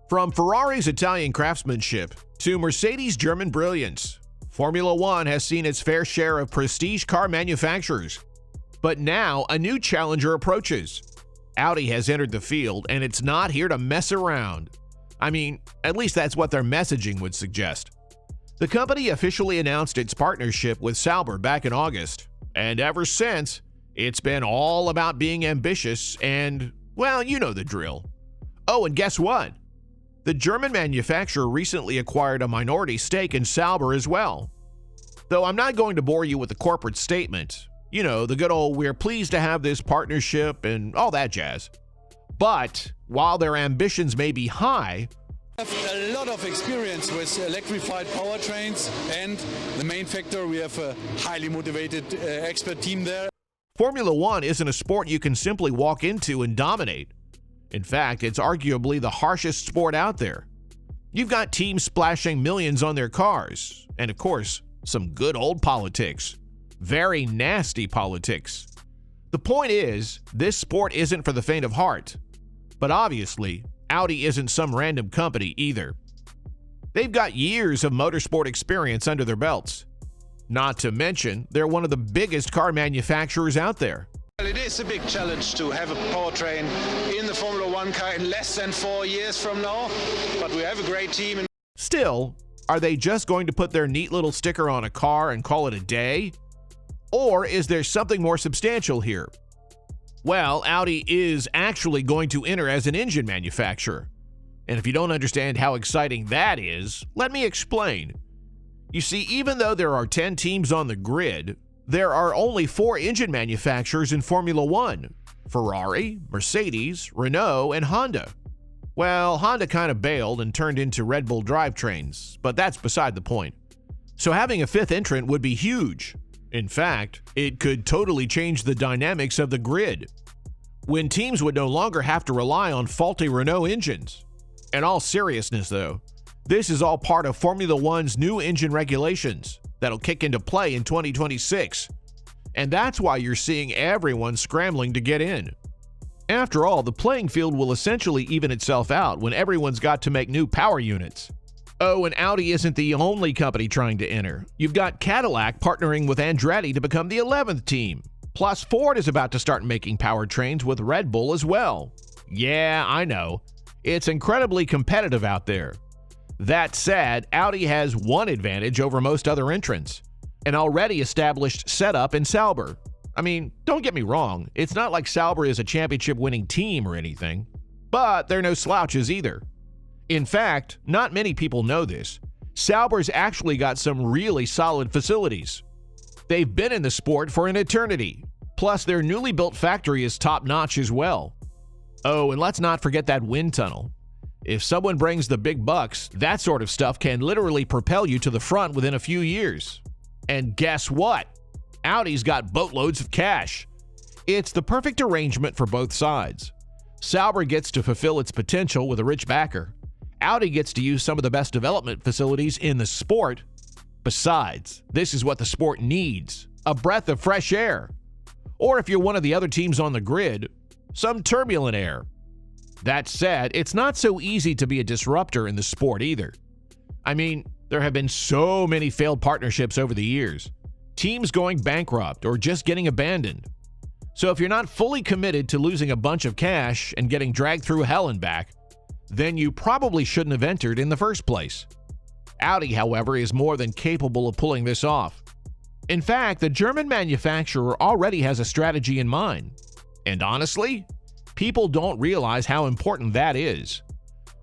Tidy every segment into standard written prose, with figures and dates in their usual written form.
From Ferrari's Italian craftsmanship to Mercedes' German brilliance, Formula One has seen its fair share of prestige car manufacturers. But now a new challenger approaches. Audi has entered the field, and it's not here to mess around. I mean, at least that's what their messaging would suggest. The company officially announced its partnership with Sauber back in August, and ever since, it's been all about being ambitious and, well, you know the drill. Oh, and guess what? The German manufacturer recently acquired a minority stake in Sauber as well. Though I'm not going to bore you with the corporate statement. You know, the good old "we're pleased to have this partnership" and all that jazz. But while their ambitions may be high, We have a lot of experience with electrified powertrains, and the main factor, we have a highly motivated expert team there. Formula One isn't a sport you can simply walk into and dominate. In fact, it's arguably the harshest sport out there. You've got teams splashing millions on their cars, and of course, some good old politics. Very nasty politics. The point is, this sport isn't for the faint of heart. But obviously, Audi isn't some random company either. They've got years of motorsport experience under their belts. Not to mention, they're one of the biggest car manufacturers out there. Well, it is a big challenge to have a powertrain in the Formula One car in less than 4 years from now, but we have a great team. Still, are they just going to put their neat little sticker on a car and call it a day? Or is there something more substantial here? Well, Audi is actually going to enter as an engine manufacturer. And if you don't understand how exciting that is, let me explain. You see, even though there are 10 teams on the grid, there are only 4 engine manufacturers in Formula One: Ferrari, Mercedes, Renault, and Honda. Well, Honda kind of bailed and turned into Red Bull drivetrains, but that's beside the point. So having a 5th entrant would be huge. In fact, it could totally change the dynamics of the grid, when teams would no longer have to rely on faulty Renault engines. In all seriousness though, this is all part of Formula One's new engine regulations that'll kick into play in 2026. And that's why you're seeing everyone scrambling to get in. After all, the playing field will essentially even itself out when everyone's got to make new power units. Oh, and Audi isn't the only company trying to enter. You've got Cadillac partnering with Andretti to become the 11th team. Plus, Ford is about to start making powertrains with Red Bull as well. Yeah, I know. It's incredibly competitive out there. That said, Audi has one advantage over most other entrants: an already established setup in Sauber. I mean, don't get me wrong, it's not like Sauber is a championship-winning team or anything, but they're no slouches either. In fact, not many people know this, Sauber's actually got some really solid facilities. They've been in the sport for an eternity, plus their newly built factory is top-notch as well. Oh, and let's not forget that wind tunnel. If someone brings the big bucks, that sort of stuff can literally propel you to the front within a few years. And guess what? Audi's got boatloads of cash. It's the perfect arrangement for both sides. Sauber gets to fulfill its potential with a rich backer. Audi gets to use some of the best development facilities in the sport. Besides, this is what the sport needs: a breath of fresh air. Or if you're one of the other teams on the grid, some turbulent air. That said, it's not so easy to be a disruptor in the sport either. I mean, there have been so many failed partnerships over the years. Teams going bankrupt or just getting abandoned. So if you're not fully committed to losing a bunch of cash and getting dragged through hell and back, then you probably shouldn't have entered in the first place. Audi, however, is more than capable of pulling this off. In fact, the German manufacturer already has a strategy in mind. And honestly, people don't realize how important that is.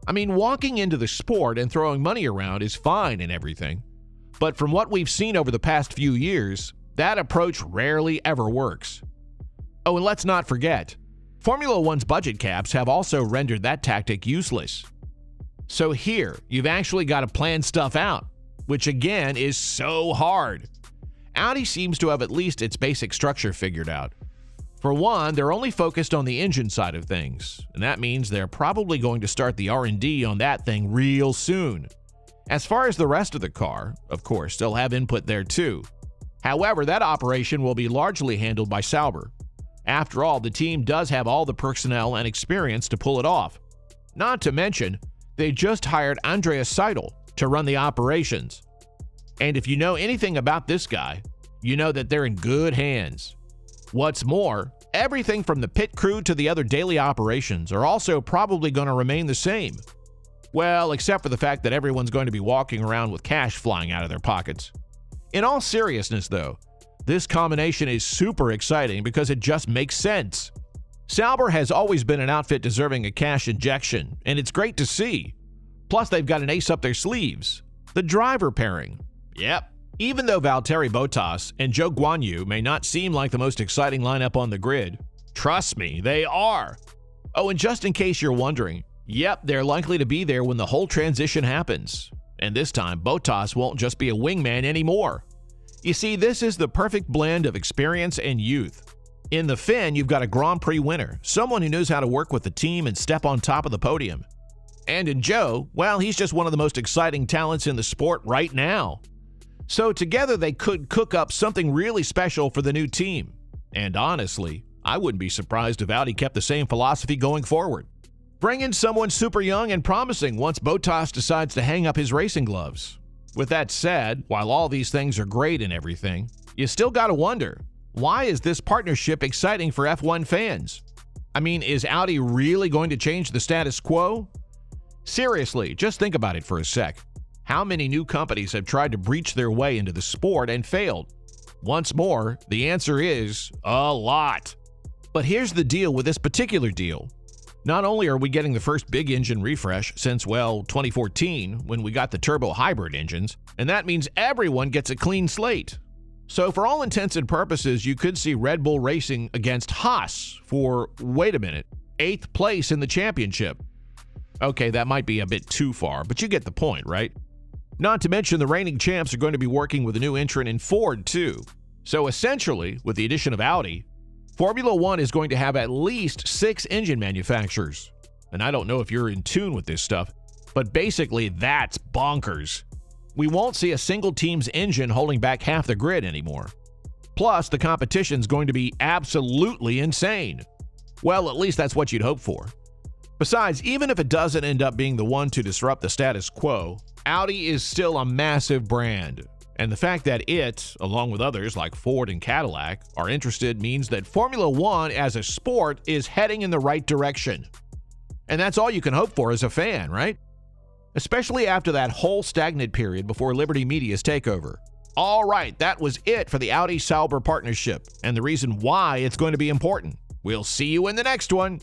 I mean, walking into the sport and throwing money around is fine and everything, but from what we've seen over the past few years, that approach rarely ever works. Oh, and let's not forget, Formula One's budget caps have also rendered that tactic useless. So here, you've actually got to plan stuff out, which again is so hard. Audi seems to have at least its basic structure figured out. For one, they're only focused on the engine side of things, and that means they're probably going to start the R&D on that thing real soon. As far as the rest of the car, of course, they'll have input there too. However, that operation will be largely handled by Sauber. After all, the team does have all the personnel and experience to pull it off. Not to mention, They just hired Andreas Seidel to run the operations. And if you know anything about this guy, you know that they're in good hands. What's more, everything from the pit crew to the other daily operations are also probably going to remain the same. Well, except for the fact that everyone's going to be walking around with cash flying out of their pockets. In all seriousness, though, this combination is super exciting because it just makes sense. Sauber has always been an outfit deserving a cash injection, and it's great to see. Plus, they've got an ace up their sleeves, the driver pairing. Yep. Even though Valtteri Bottas and Zhou Guanyu may not seem like the most exciting lineup on the grid, trust me, they are. Oh, and just in case you're wondering, yep, they're likely to be there when the whole transition happens. And this time, Bottas won't just be a wingman anymore. You see, this is the perfect blend of experience and youth. In the Finn, you've got a Grand Prix winner, someone who knows how to work with the team and step on top of the podium. And in Zhou, well, he's just one of the most exciting talents in the sport right now. So together they could cook up something really special for the new team. And honestly, I wouldn't be surprised if Audi kept the same philosophy going forward. Bring in someone super young and promising once Bottas decides to hang up his racing gloves. With that said, while all these things are great and everything, you still gotta wonder, why is this partnership exciting for F1 fans? I mean, is Audi really going to change the status quo? Seriously, just think about it for a sec. How many new companies have tried to breach their way into the sport and failed? Once more, the answer is a lot. But here's the deal with this particular deal. Not only are we getting the first big engine refresh since, well, 2014, when we got the turbo hybrid engines, and that means everyone gets a clean slate. So for all intents and purposes, you could see Red Bull racing against Haas for, wait a minute, 8th place in the championship. Okay, that might be a bit too far, but you get the point, right? Not to mention the reigning champs are going to be working with a new entrant in Ford, too. So essentially, with the addition of Audi, Formula One is going to have at least 6 engine manufacturers. And I don't know if you're in tune with this stuff, but basically that's bonkers. We won't see a single team's engine holding back half the grid anymore. Plus, the competition's going to be absolutely insane. Well, at least that's what you'd hope for. Besides, even if it doesn't end up being the one to disrupt the status quo, Audi is still a massive brand. And the fact that it, along with others like Ford and Cadillac, are interested means that Formula One as a sport is heading in the right direction. And that's all you can hope for as a fan, right? Especially after that whole stagnant period before Liberty Media's takeover. All right, that was it for the Audi-Sauber partnership and the reason why it's going to be important. We'll see you in the next one.